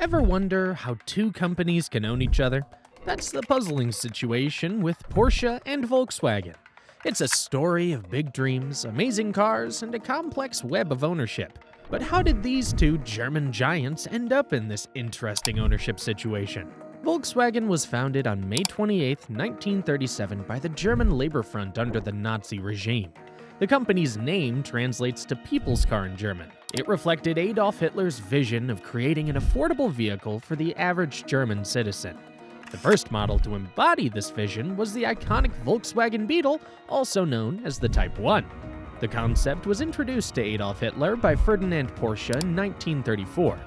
Ever wonder how two companies can own each other? That's the puzzling situation with Porsche and Volkswagen. It's a story of big dreams, amazing cars, and a complex web of ownership. But how did these two German giants end up in this interesting ownership situation? Volkswagen was founded on May 28, 1937 by the German Labor Front under the Nazi regime. The company's name translates to People's Car in German. It reflected Adolf Hitler's vision of creating an affordable vehicle for the average German citizen. The first model to embody this vision was the iconic Volkswagen Beetle, also known as the Type 1. The concept was introduced to Adolf Hitler by Ferdinand Porsche in 1934.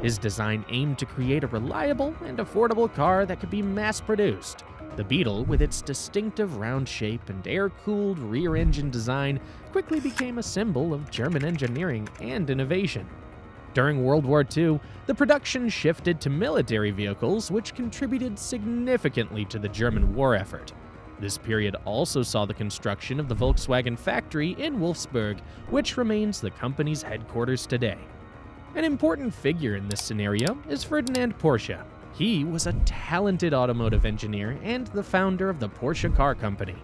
His design aimed to create a reliable and affordable car that could be mass-produced. The Beetle, with its distinctive round shape and air-cooled rear-engine design, quickly became a symbol of German engineering and innovation. During World War II, the production shifted to military vehicles, which contributed significantly to the German war effort. This period also saw the construction of the Volkswagen factory in Wolfsburg, which remains the company's headquarters today. An important figure in this scenario is Ferdinand Porsche. He was a talented automotive engineer and the founder of the Porsche car company.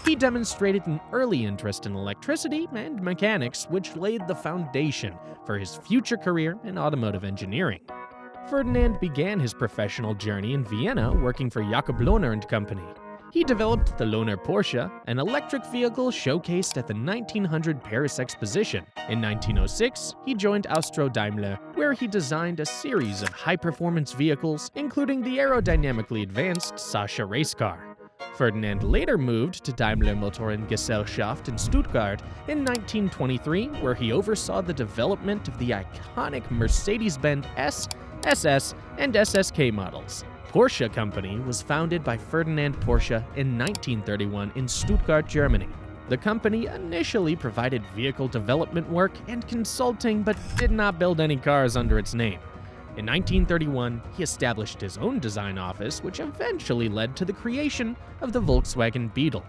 He demonstrated an early interest in electricity and mechanics, which laid the foundation for his future career in automotive engineering. Ferdinand began his professional journey in Vienna working for Jakob Lohner & Company. He developed the Lohner Porsche, an electric vehicle showcased at the 1900 Paris Exposition. In 1906, he joined Austro-Daimler, where he designed a series of high-performance vehicles, including the aerodynamically advanced Sascha race car. Ferdinand later moved to Daimler Motorengesellschaft in Stuttgart in 1923, where he oversaw the development of the iconic Mercedes-Benz S, SS, and SSK models. Porsche Company was founded by Ferdinand Porsche in 1931 in Stuttgart, Germany. The company initially provided vehicle development work and consulting, but did not build any cars under its name. In 1931, he established his own design office, which eventually led to the creation of the Volkswagen Beetle.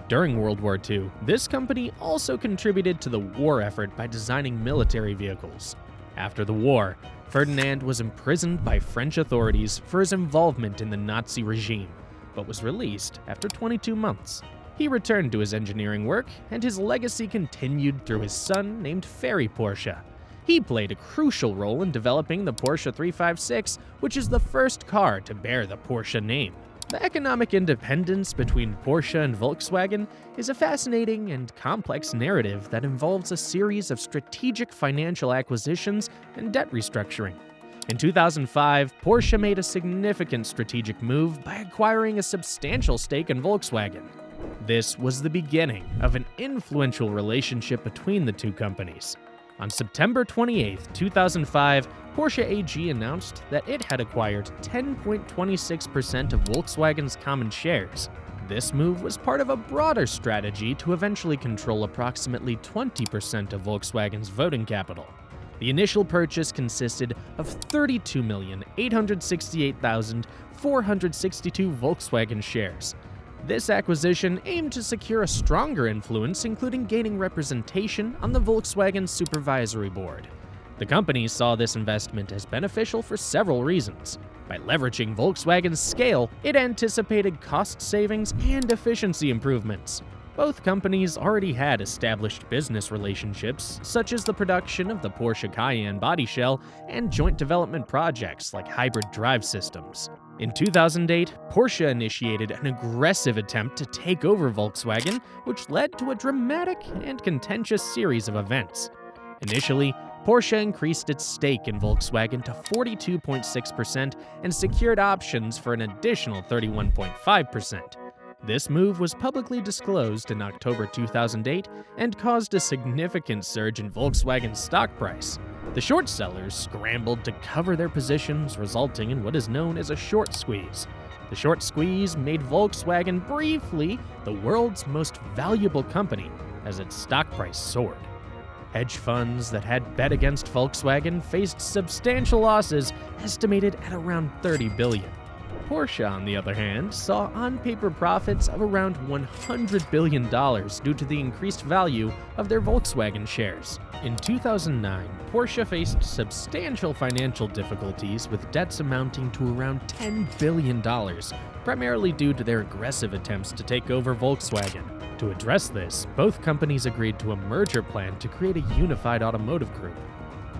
During World War II, this company also contributed to the war effort by designing military vehicles. After the war, Ferdinand was imprisoned by French authorities for his involvement in the Nazi regime, but was released after 22 months. He returned to his engineering work, and his legacy continued through his son named Ferry Porsche. He played a crucial role in developing the Porsche 356, which is the first car to bear the Porsche name. The economic independence between Porsche and Volkswagen is a fascinating and complex narrative that involves a series of strategic financial acquisitions and debt restructuring. In 2005, Porsche made a significant strategic move by acquiring a substantial stake in Volkswagen. This was the beginning of an influential relationship between the two companies. On September 28, 2005, Porsche AG announced that it had acquired 10.26% of Volkswagen's common shares. This move was part of a broader strategy to eventually control approximately 20% of Volkswagen's voting capital. The initial purchase consisted of 32,868,462 Volkswagen shares. This acquisition aimed to secure a stronger influence, including gaining representation on the Volkswagen Supervisory Board. The company saw this investment as beneficial for several reasons. By leveraging Volkswagen's scale, it anticipated cost savings and efficiency improvements. Both companies already had established business relationships, such as the production of the Porsche Cayenne body shell and joint development projects like hybrid drive systems. In 2008, Porsche initiated an aggressive attempt to take over Volkswagen, which led to a dramatic and contentious series of events. Initially, Porsche increased its stake in Volkswagen to 42.6% and secured options for an additional 31.5%. This move was publicly disclosed in October 2008 and caused a significant surge in Volkswagen's stock price. The short sellers scrambled to cover their positions, resulting in what is known as a short squeeze. The short squeeze made Volkswagen briefly the world's most valuable company as its stock price soared. Hedge funds that had bet against Volkswagen faced substantial losses estimated at around $30 billion. Porsche, on the other hand, saw on-paper profits of around $100 billion due to the increased value of their Volkswagen shares. In 2009, Porsche faced substantial financial difficulties with debts amounting to around $10 billion, primarily due to their aggressive attempts to take over Volkswagen. To address this, both companies agreed to a merger plan to create a unified automotive group.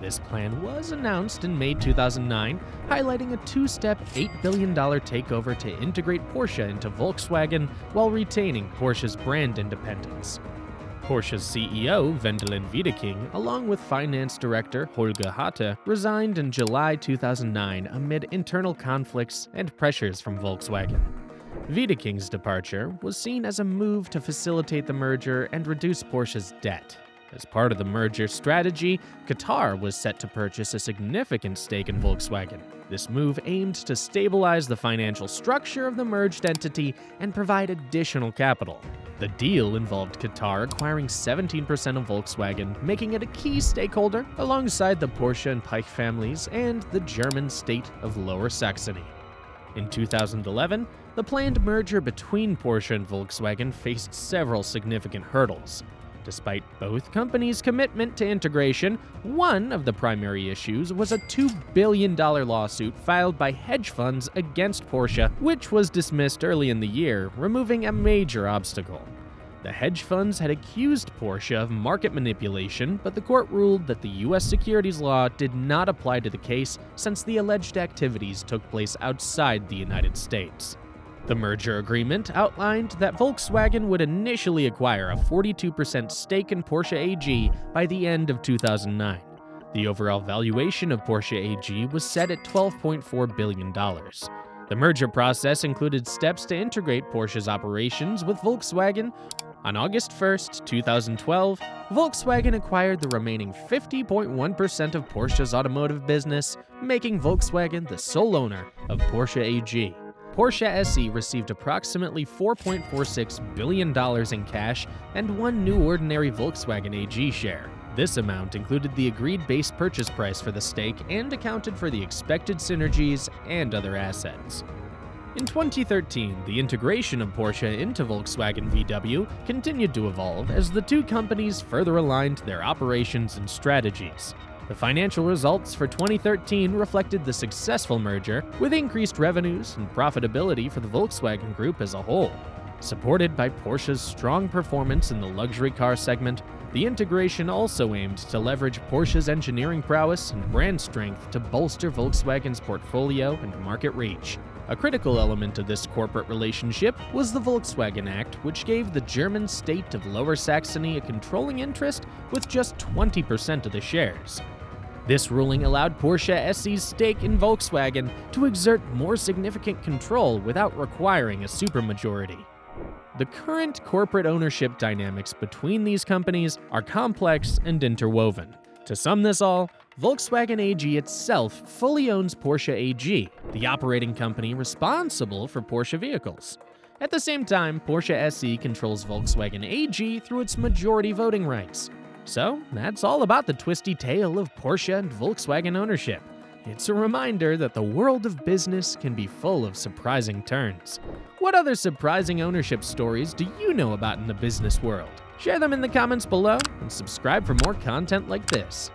This plan was announced in May 2009, highlighting a two-step $8 billion takeover to integrate Porsche into Volkswagen while retaining Porsche's brand independence. Porsche's CEO, Wendelin Wiedeking, along with finance director Holger Hatte, resigned in July 2009 amid internal conflicts and pressures from Volkswagen. Wiedeking's departure was seen as a move to facilitate the merger and reduce Porsche's debt. As part of the merger strategy, Qatar was set to purchase a significant stake in Volkswagen. This move aimed to stabilize the financial structure of the merged entity and provide additional capital. The deal involved Qatar acquiring 17% of Volkswagen, making it a key stakeholder alongside the Porsche and Peich families and the German state of Lower Saxony. In 2011, the planned merger between Porsche and Volkswagen faced several significant hurdles. Despite both companies' commitment to integration, one of the primary issues was a $2 billion lawsuit filed by hedge funds against Porsche, which was dismissed early in the year, removing a major obstacle. The hedge funds had accused Porsche of market manipulation, but the court ruled that the U.S. securities law did not apply to the case since the alleged activities took place outside the United States. The merger agreement outlined that Volkswagen would initially acquire a 42% stake in Porsche AG by the end of 2009. The overall valuation of Porsche AG was set at $12.4 billion. The merger process included steps to integrate Porsche's operations with Volkswagen. On August 1, 2012, Volkswagen acquired the remaining 50.1% of Porsche's automotive business, making Volkswagen the sole owner of Porsche AG. Porsche SE received approximately $4.46 billion in cash and one new ordinary Volkswagen AG share. This amount included the agreed base purchase price for the stake and accounted for the expected synergies and other assets. In 2013, the integration of Porsche into Volkswagen VW continued to evolve as the two companies further aligned their operations and strategies. The financial results for 2013 reflected the successful merger, with increased revenues and profitability for the Volkswagen Group as a whole. Supported by Porsche's strong performance in the luxury car segment, the integration also aimed to leverage Porsche's engineering prowess and brand strength to bolster Volkswagen's portfolio and market reach. A critical element of this corporate relationship was the Volkswagen Act, which gave the German state of Lower Saxony a controlling interest with just 20% of the shares. This ruling allowed Porsche SE's stake in Volkswagen to exert more significant control without requiring a supermajority. The current corporate ownership dynamics between these companies are complex and interwoven. To sum this all, Volkswagen AG itself fully owns Porsche AG, the operating company responsible for Porsche vehicles. At the same time, Porsche SE controls Volkswagen AG through its majority voting rights. So, that's all about the twisty tale of Porsche and Volkswagen ownership. It's a reminder that the world of business can be full of surprising turns. What other surprising ownership stories do you know about in the business world? Share them in the comments below and subscribe for more content like this.